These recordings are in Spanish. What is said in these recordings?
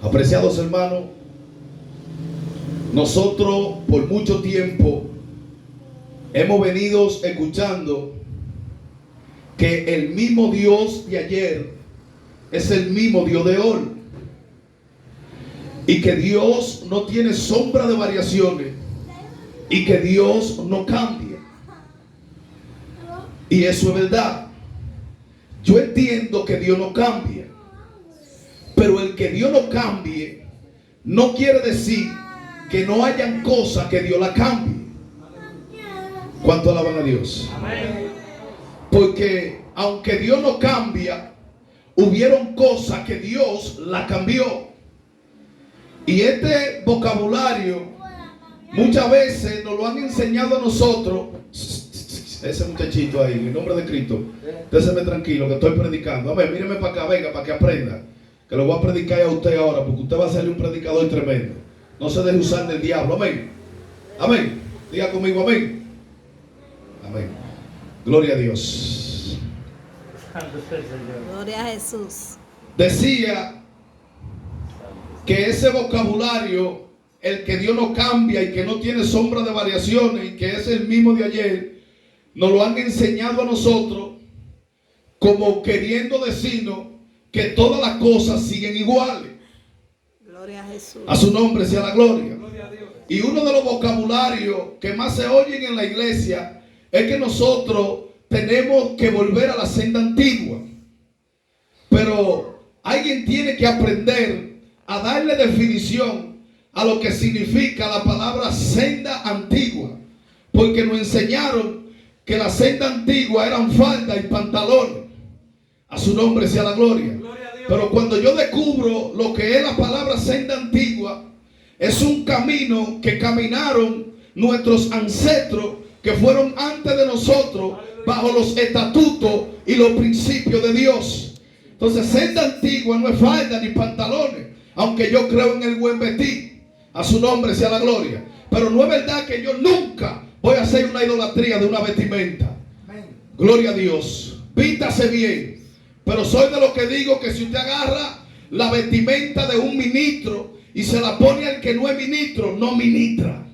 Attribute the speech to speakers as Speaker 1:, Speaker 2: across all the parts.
Speaker 1: Apreciados hermanos, nosotros por mucho tiempo hemos venido escuchando que el mismo Dios de ayer es el mismo Dios de hoy, y que Dios no tiene sombra de variaciones, y que Dios no cambia. Y eso es verdad. Yo entiendo que Dios no cambia, pero el que Dios no cambie no quiere decir que no hayan cosas que Dios la cambie. ¿Cuánto alaban a Dios? Porque aunque Dios no cambia, hubieron cosas que Dios la cambió. Y este vocabulario muchas veces nos lo han enseñado a nosotros. Ese muchachito ahí, en el nombre de Cristo, déjeme tranquilo que estoy predicando. A ver, míreme para acá, venga, para que aprenda. Que lo voy a predicar a usted ahora, porque usted va a ser un predicador tremendo. No se deje usar del diablo, amén. Amén. Diga conmigo, amén. Amén. Gloria a Dios.
Speaker 2: Gloria a Jesús.
Speaker 1: Decía que ese vocabulario, el que Dios no cambia y que no tiene sombra de variaciones y que es el mismo de ayer, nos lo han enseñado a nosotros como queriendo decirnos que todas las cosas siguen iguales.
Speaker 2: Gloria a Jesús.
Speaker 1: A su nombre sea la gloria. Y uno de los vocabularios que más se oyen en la iglesia es que nosotros tenemos que volver a la senda antigua. Pero alguien tiene que aprender a darle definición a lo que significa la palabra senda antigua. Porque nos enseñaron que la senda antigua eran faldas y pantalones. A su nombre sea la gloria. Pero cuando yo descubro lo que es la palabra senda antigua, es un camino que caminaron nuestros ancestros que fueron antes de nosotros bajo los estatutos y los principios de Dios. Entonces, senda antigua no es falda ni pantalones, aunque yo creo en el buen vestir. A su nombre sea la gloria. Pero no es verdad que yo nunca voy a hacer una idolatría de una vestimenta. Gloria a Dios. Vístase bien. Pero soy de los que digo que si usted agarra la vestimenta de un ministro y se la pone al que no es ministro, no ministra.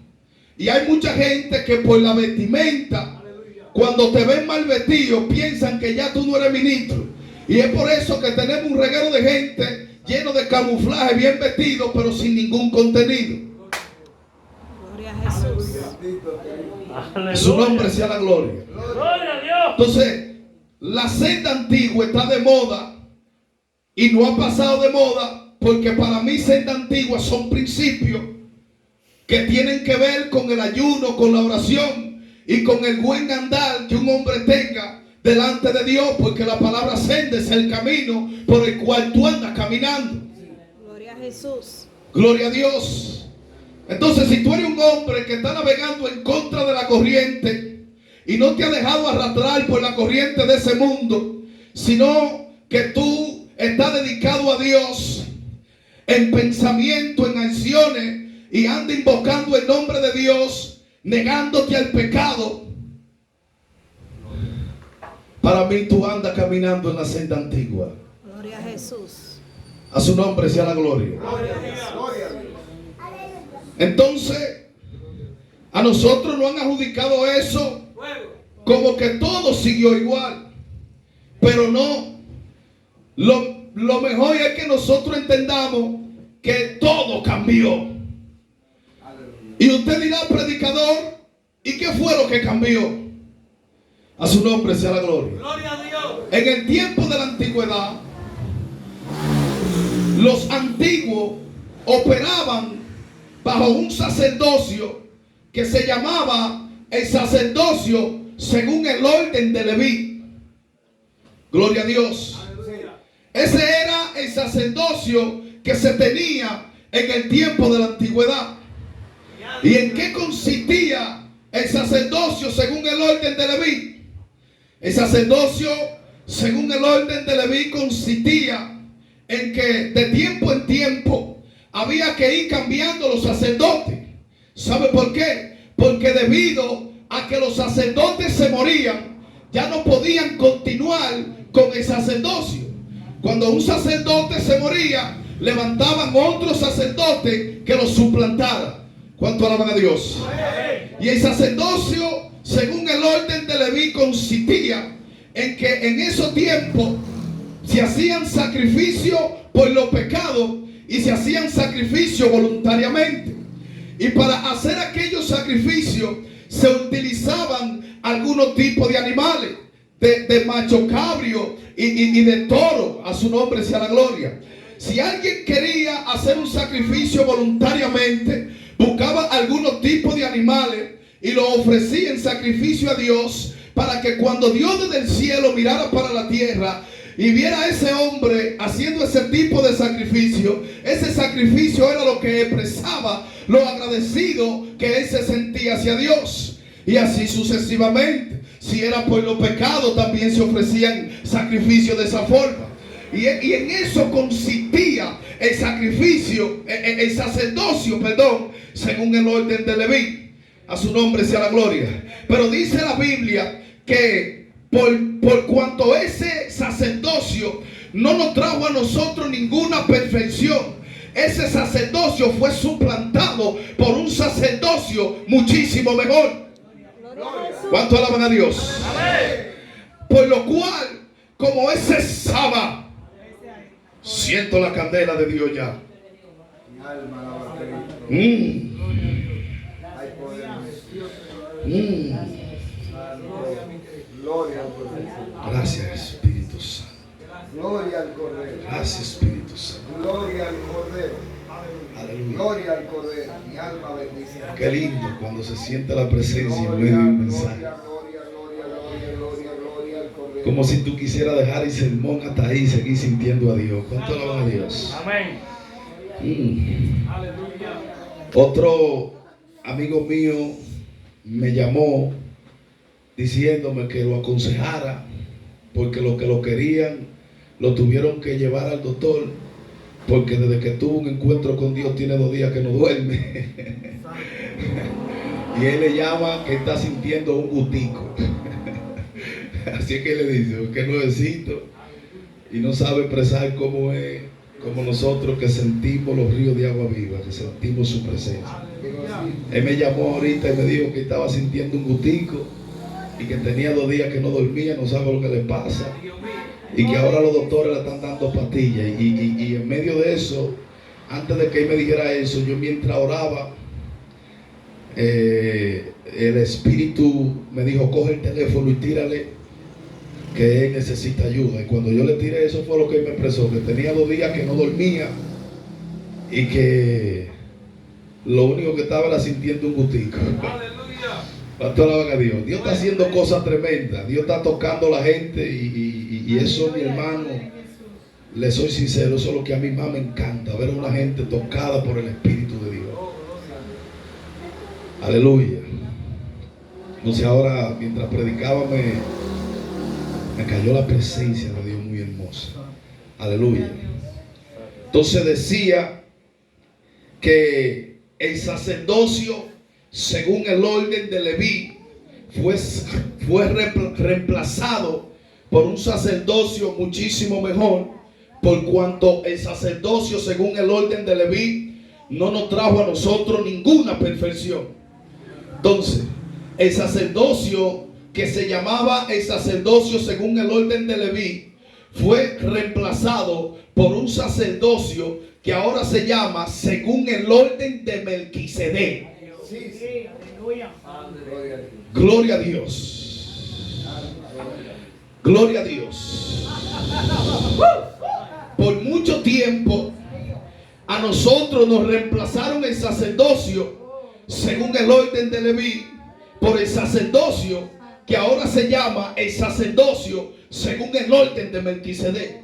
Speaker 1: Y hay mucha gente que por la vestimenta, cuando te ven mal vestido, piensan que ya tú no eres ministro. Y es por eso que tenemos un reguero de gente lleno de camuflaje, bien vestido, pero sin ningún contenido.
Speaker 2: Gloria a Jesús.
Speaker 1: Su nombre sea la gloria.
Speaker 3: Gloria a Dios.
Speaker 1: Entonces, la senda antigua está de moda y no ha pasado de moda, porque para mí senda antigua son principios que tienen que ver con el ayuno, con la oración y con el buen andar que un hombre tenga delante de Dios, porque la palabra senda es el camino por el cual tú andas caminando.
Speaker 2: Gloria a Jesús.
Speaker 1: Gloria a Dios. Entonces, si tú eres un hombre que está navegando en contra de la corriente y no te ha dejado arrastrar por la corriente de ese mundo, sino que tú estás dedicado a Dios en pensamiento, en acciones, y anda invocando el nombre de Dios, negándote al pecado, para mí tú andas caminando en la senda antigua.
Speaker 2: Gloria a Jesús.
Speaker 1: A su nombre sea la gloria. Entonces, a nosotros nos han adjudicado eso como que todo siguió igual. Pero no. Lo mejor es que nosotros entendamos que todo cambió. Y usted dirá, predicador, ¿y qué fue lo que cambió? A su nombre sea la gloria.
Speaker 3: Gloria a Dios.
Speaker 1: En el tiempo de la antigüedad, los antiguos operaban bajo un sacerdocio que se llamaba el sacerdocio según el orden de Leví. Gloria a Dios. Ese era el sacerdocio que se tenía en el tiempo de la antigüedad. ¿Y en qué consistía el sacerdocio según el orden de Leví? El sacerdocio según el orden de Leví consistía en que de tiempo en tiempo había que ir cambiando los sacerdotes. ¿Sabe por qué? Porque debido a que los sacerdotes se morían, ya no podían continuar con el sacerdocio. Cuando un sacerdote se moría, levantaban otro sacerdote que los suplantara. ¿Cuánto alaban a Dios? Y el sacerdocio, según el orden de Leví, consistía en que en esos tiempos se hacían sacrificios por los pecados y se hacían sacrificios voluntariamente. Y para hacer aquellos sacrificios se utilizaban algunos tipos de animales, de macho cabrio y de toro. A su nombre sea la gloria. Si alguien quería hacer un sacrificio voluntariamente, buscaba algunos tipos de animales y lo ofrecía en sacrificio a Dios, para que cuando Dios desde el cielo mirara para la tierra y viera a ese hombre haciendo ese tipo de sacrificio, ese sacrificio era lo que expresaba lo agradecido que él se sentía hacia Dios. Y así sucesivamente. Si era por los pecados, también se ofrecían sacrificios de esa forma. Y en eso consistía el sacrificio, el sacerdocio, perdón, según el orden de Leví. A su nombre sea la gloria. Pero dice la Biblia que por cuanto ese sacerdocio no nos trajo a nosotros ninguna perfección, ese sacerdocio fue suplantado por un sacerdocio muchísimo mejor. ¿Cuánto alaban a Dios? Por lo cual, como ese sábado, siento la candela de Dios ya. Gracias, Espíritu Santo.
Speaker 3: Gloria al Cordero.
Speaker 1: Gracias, Espíritu Santo.
Speaker 3: Gloria al Cordero.
Speaker 1: Aleluya.
Speaker 3: Gloria al Cordero. Mi alma bendice.
Speaker 1: Qué lindo cuando se siente la presencia en medio de un mensaje.
Speaker 3: Gloria al Cordero.
Speaker 1: Como si tú quisieras dejar el sermón hasta ahí y seguir sintiendo a Dios. ¿Cuánto alaban a Dios?
Speaker 4: Amén.
Speaker 1: Otro amigo mío me llamó diciéndome que lo aconsejara, porque los que lo querían lo tuvieron que llevar al doctor, porque desde que tuvo un encuentro con Dios tiene 2 días que no duerme. Y él le llama que está sintiendo un gustico. Así es que le dice que nuevecito y no sabe expresar cómo es, como nosotros que sentimos los ríos de agua viva, que sentimos su presencia. Él me llamó ahorita y me dijo que estaba sintiendo un gustico y que tenía 2 días que no dormía, no sabe lo que le pasa, y que ahora los doctores le están dando pastillas. Y en medio de eso, antes de que él me dijera eso, yo mientras oraba, el Espíritu me dijo: coge el teléfono y tírale, que él necesita ayuda. Y cuando yo le tiré, eso fue lo que él me expresó, que tenía 2 días que no dormía y que lo único que estaba era sintiendo un gustico. Pastor, alaban a Dios. Dios está haciendo cosas tremendas. Dios está tocando a la gente y eso, mi hermano, le soy sincero, eso es lo que a mí más me encanta, ver a una gente tocada por el Espíritu de Dios. Aleluya. No sé, ahora mientras predicaba me cayó la presencia de Dios muy hermosa. Aleluya. Entonces decía que el sacerdocio, según el orden de Leví, fue reemplazado por un sacerdocio muchísimo mejor, por cuanto el sacerdocio, según el orden de Leví, no nos trajo a nosotros ninguna perfección. Entonces, el sacerdocio que se llamaba el sacerdocio según el orden de Leví fue reemplazado por un sacerdocio que ahora se llama según el orden de Melquisedec. Gloria a Dios. Gloria a Dios. Por mucho tiempo a nosotros nos reemplazaron el sacerdocio según el orden de Leví por el sacerdocio que ahora se llama el sacerdocio según el orden de Melquisedec.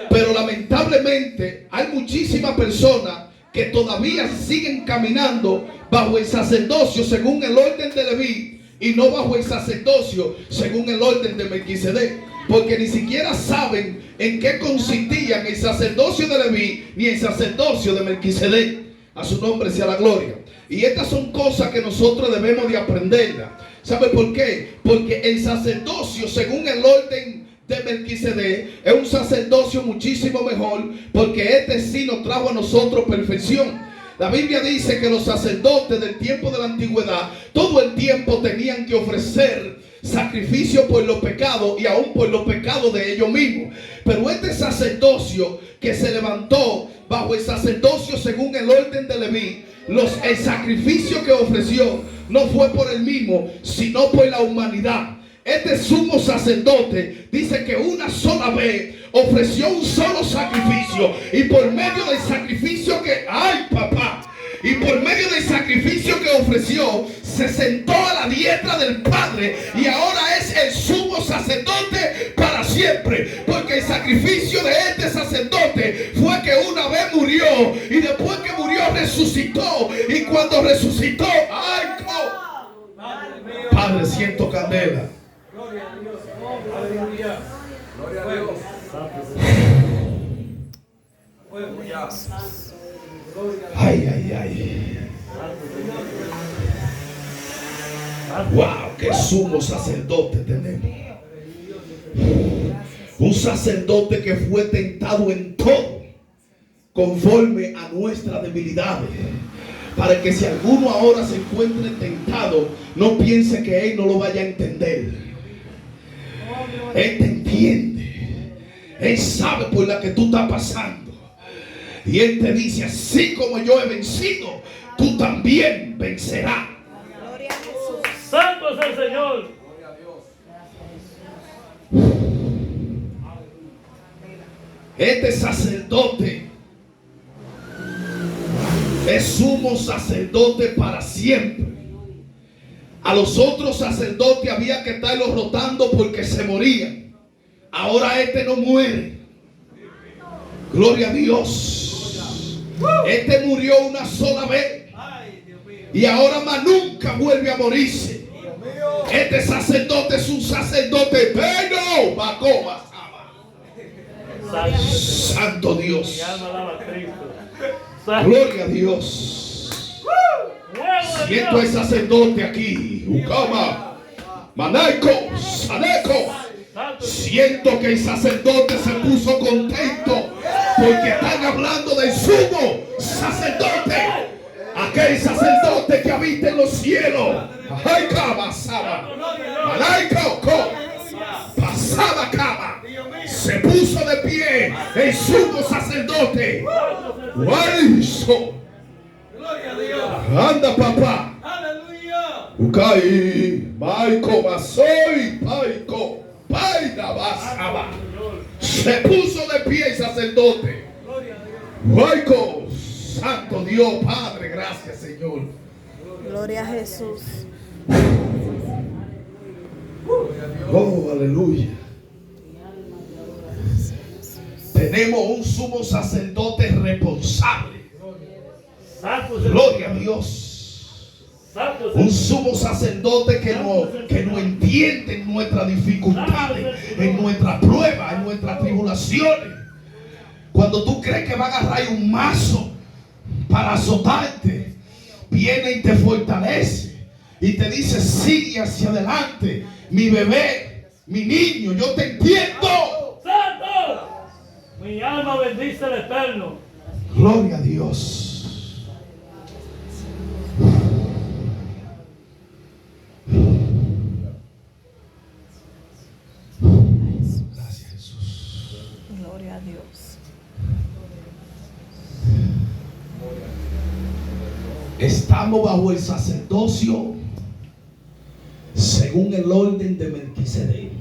Speaker 1: Pero lamentablemente hay muchísimas personas que todavía siguen caminando bajo el sacerdocio según el orden de Leví y no bajo el sacerdocio según el orden de Melquisedec, porque ni siquiera saben en qué consistían el sacerdocio de Leví ni el sacerdocio de Melquisedec. A su nombre sea la gloria. Y estas son cosas que nosotros debemos de aprenderlas. ¿Sabe por qué? Porque el sacerdocio según el orden de Melquisedec es un sacerdocio muchísimo mejor, porque este sí nos trajo a nosotros perfección. La Biblia dice que los sacerdotes del tiempo de la antigüedad todo el tiempo tenían que ofrecer sacrificio por los pecados y aún por los pecados de ellos mismos. Pero este sacerdocio que se levantó bajo el sacerdocio según el orden de Leví, el sacrificio que ofreció no fue por él mismo, sino por la humanidad. Este sumo sacerdote dice que una sola vez ofreció un solo sacrificio, y por medio del sacrificio que, ay papá, y por medio del sacrificio que ofreció, se sentó a la diestra del Padre, y ahora es el sumo sacerdote para siempre. Porque el sacrificio de este sacerdote fue que una vez murió, y después que murió resucitó, y cuando resucitó, ay, Padre, siento candela.
Speaker 4: Gloria a Dios. Aleluya.
Speaker 3: Gloria a Dios.
Speaker 1: Ay, ay, ay. Wow, qué sumo sacerdote tenemos. Un sacerdote que fue tentado en todo, conforme a nuestras debilidades. Para que si alguno ahora se encuentre tentado, no piense que él no lo vaya a entender. Él te entiende. Él sabe por la que tú estás pasando. Y Él te dice, así como yo he vencido, tú también vencerás.
Speaker 2: Gloria a Jesús.
Speaker 4: Santo es el Señor.
Speaker 1: Este sacerdote es sumo sacerdote para siempre. A los otros sacerdotes había que estarlos rotando porque se morían. Ahora este no muere. Gloria a Dios. Este murió una sola vez y ahora más nunca vuelve a morirse. Este sacerdote es un sacerdote bueno. Santo Dios.
Speaker 4: Mi alma alaba a Cristo.
Speaker 1: Gloria a Dios. Siento el sacerdote aquí. Ukama, Manaiko, Saneco. Siento que el sacerdote se puso contento porque están hablando del sumo sacerdote. Aquel sacerdote que habita en los cielos. Ay, Kama, Saba. Manaiko, Pasaba Kama. Se puso de pie el sumo sacerdote. Guarizo.
Speaker 4: Gloria a Dios.
Speaker 1: Anda, papá.
Speaker 4: Aleluya.
Speaker 1: Ukai, Maiko, Basoy, Paiko, Paina, Basaba. Se puso de pie el sacerdote.
Speaker 4: Gloria a Dios.
Speaker 1: Maiko, Santo Dios, Padre, gracias, Señor.
Speaker 2: Gloria a Jesús.
Speaker 1: Oh, aleluya. Tenemos un sumo sacerdote responsable.
Speaker 4: Santo es el
Speaker 1: Gloria a Dios.
Speaker 4: Santo es el
Speaker 1: Un sumo sacerdote que no entiende en nuestras dificultades, en nuestras pruebas, en nuestras tribulaciones. Cuando tú crees que va a agarrar un mazo para azotarte, viene y te fortalece y te dice, sigue hacia adelante, mi bebé, mi niño, yo te entiendo.
Speaker 4: Santo. Mi alma bendice al Eterno.
Speaker 1: Gloria a Dios. Gracias, Jesús.
Speaker 2: Gloria a Dios.
Speaker 1: Estamos bajo el sacerdocio según el orden de Melquisedec.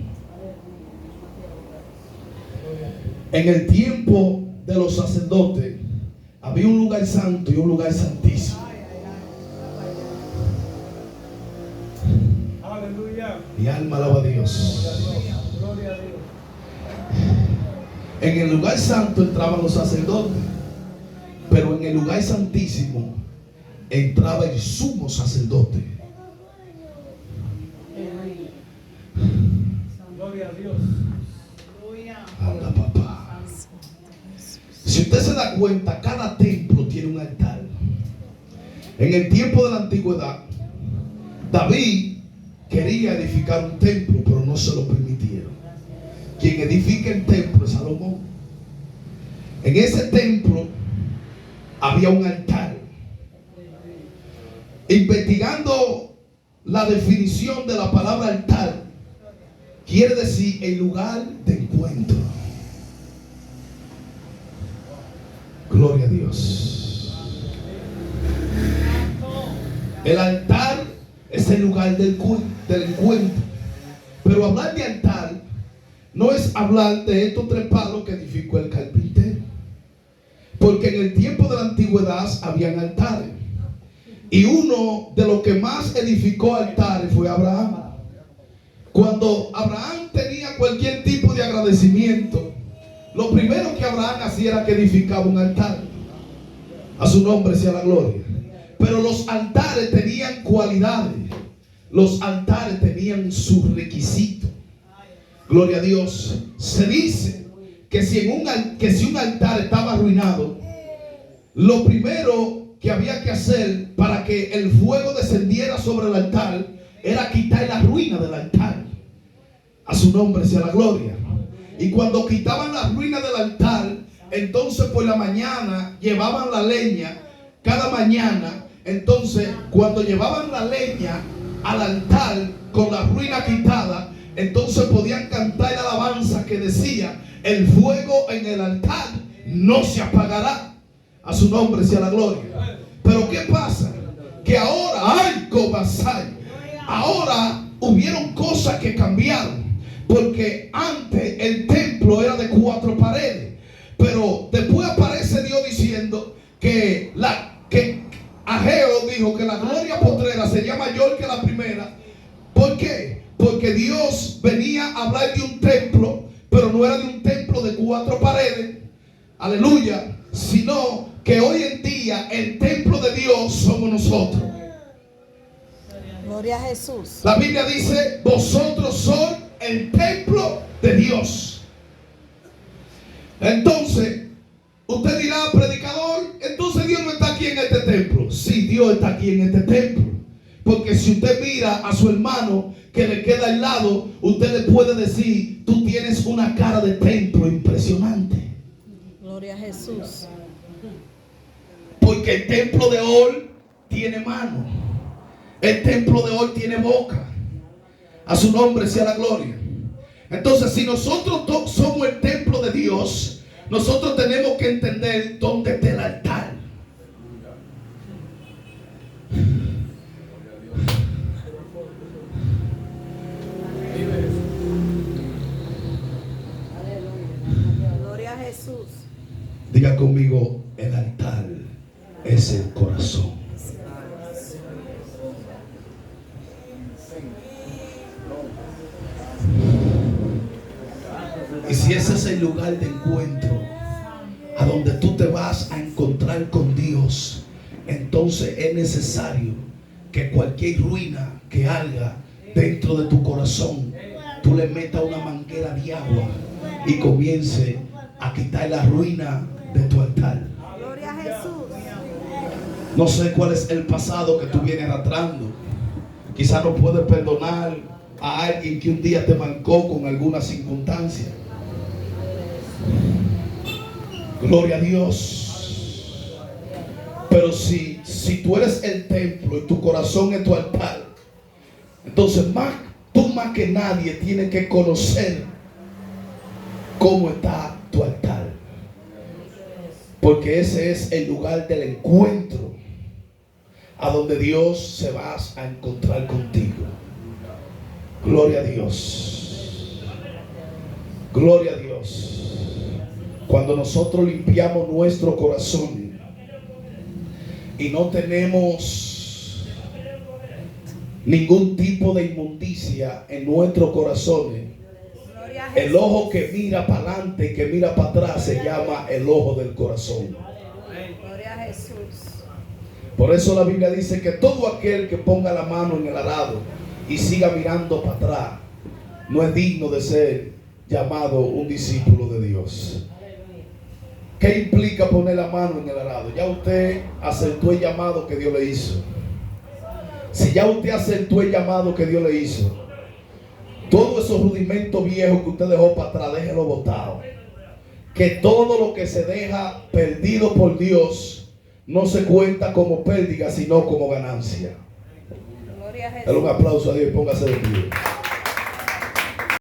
Speaker 1: En el tiempo de los sacerdotes había un lugar santo y un lugar santísimo.
Speaker 4: Aleluya.
Speaker 1: Mi alma alaba a Dios.
Speaker 4: Gloria a Dios.
Speaker 1: En el lugar santo entraban los sacerdotes, pero en el lugar santísimo entraba el sumo sacerdote.
Speaker 4: Gloria a Dios.
Speaker 1: Anda, papá. Si usted se da cuenta, cada templo tiene un altar. En el tiempo de la antigüedad, David quería edificar un templo, pero no se lo permitieron. quien edifica el templo es Salomón. En ese templo había un altar. Investigando la definición de la palabra altar, quiere decir el lugar de encuentro. Gloria a Dios. El altar es el lugar del encuentro. Pero hablar de altar no es hablar de estos 3 palos que edificó el carpintero. Porque en el tiempo de la antigüedad habían altares. Y uno de los que más edificó altares fue Abraham. Cuando Abraham tenía cualquier tipo de agradecimiento, lo primero que Abraham hacía era que edificaba un altar. A su nombre sea la gloria. Pero los altares tenían cualidades. Los altares tenían sus requisitos. Gloria a Dios. Se dice que si un altar estaba arruinado, lo primero que había que hacer para que el fuego descendiera sobre el altar era quitar la ruina del altar. A su nombre sea la gloria. Y cuando quitaban la ruina del altar, entonces por la mañana llevaban la leña. Cada mañana, entonces cuando llevaban la leña al altar con la ruina quitada, entonces podían cantar la alabanza que decía: el fuego en el altar no se apagará. A su nombre sea la gloria. Pero ¿qué pasa? Que ahora, ¡ay, Cobasay! Ahora hubieron cosas que cambiaron. Porque antes el templo era de 4 paredes. Pero después aparece Dios diciendo que Ageo dijo que la gloria postrera sería mayor que la primera. ¿Por qué? Porque Dios venía a hablar de un templo, pero no era de un templo de 4 paredes. Aleluya. Sino que hoy en día el templo de Dios somos nosotros.
Speaker 2: Gloria a Jesús.
Speaker 1: La Biblia dice: vosotros sois el templo de Dios. Entonces, usted dirá: predicador, entonces Dios no está aquí en este templo. Sí, Dios está aquí en este templo. Porque si usted mira a su hermano que le queda al lado, usted le puede decir: tú tienes una cara de templo impresionante.
Speaker 2: Gloria a Jesús.
Speaker 1: Porque el templo de hoy tiene mano. El templo de hoy tiene boca. A su nombre sea la gloria. Entonces, si nosotros somos el templo de Dios, nosotros tenemos que entender dónde está el altar.
Speaker 2: Gloria a Jesús.
Speaker 1: Diga conmigo: el altar es el corazón. Y si ese es el lugar de encuentro a donde tú te vas a encontrar con Dios, entonces es necesario que cualquier ruina que haya dentro de tu corazón, tú le metas una manguera de agua y comience a quitar la ruina de tu altar.
Speaker 2: Gloria a Jesús.
Speaker 1: No sé cuál es el pasado que tú vienes arrastrando. Quizás no puedes perdonar a alguien que un día te marcó con alguna circunstancia. Gloria a Dios. Pero si tú eres el templo y tu corazón es tu altar, entonces tú más que nadie tienes que conocer cómo está tu altar. Porque ese es el lugar del encuentro a donde Dios se va a encontrar contigo. Gloria a Dios. Gloria a Dios. Cuando nosotros limpiamos nuestro corazón y no tenemos ningún tipo de inmundicia en nuestros corazones, el ojo que mira para adelante y que mira para atrás se llama el ojo del corazón.
Speaker 2: Gloria a Jesús.
Speaker 1: Por eso la Biblia dice que todo aquel que ponga la mano en el arado y siga mirando para atrás no es digno de ser llamado un discípulo de Dios. ¿Qué implica poner la mano en el arado? Ya usted aceptó el llamado que Dios le hizo. Si ya usted aceptó el llamado que Dios le hizo, Todos esos rudimentos viejos que usted dejó para atrás, déjelo botado. Que todo lo que se deja perdido por Dios no se cuenta como pérdida, sino como ganancia.
Speaker 2: Gloria a
Speaker 1: Dale un
Speaker 2: Jesús.
Speaker 1: aplauso a Dios y póngase de pie.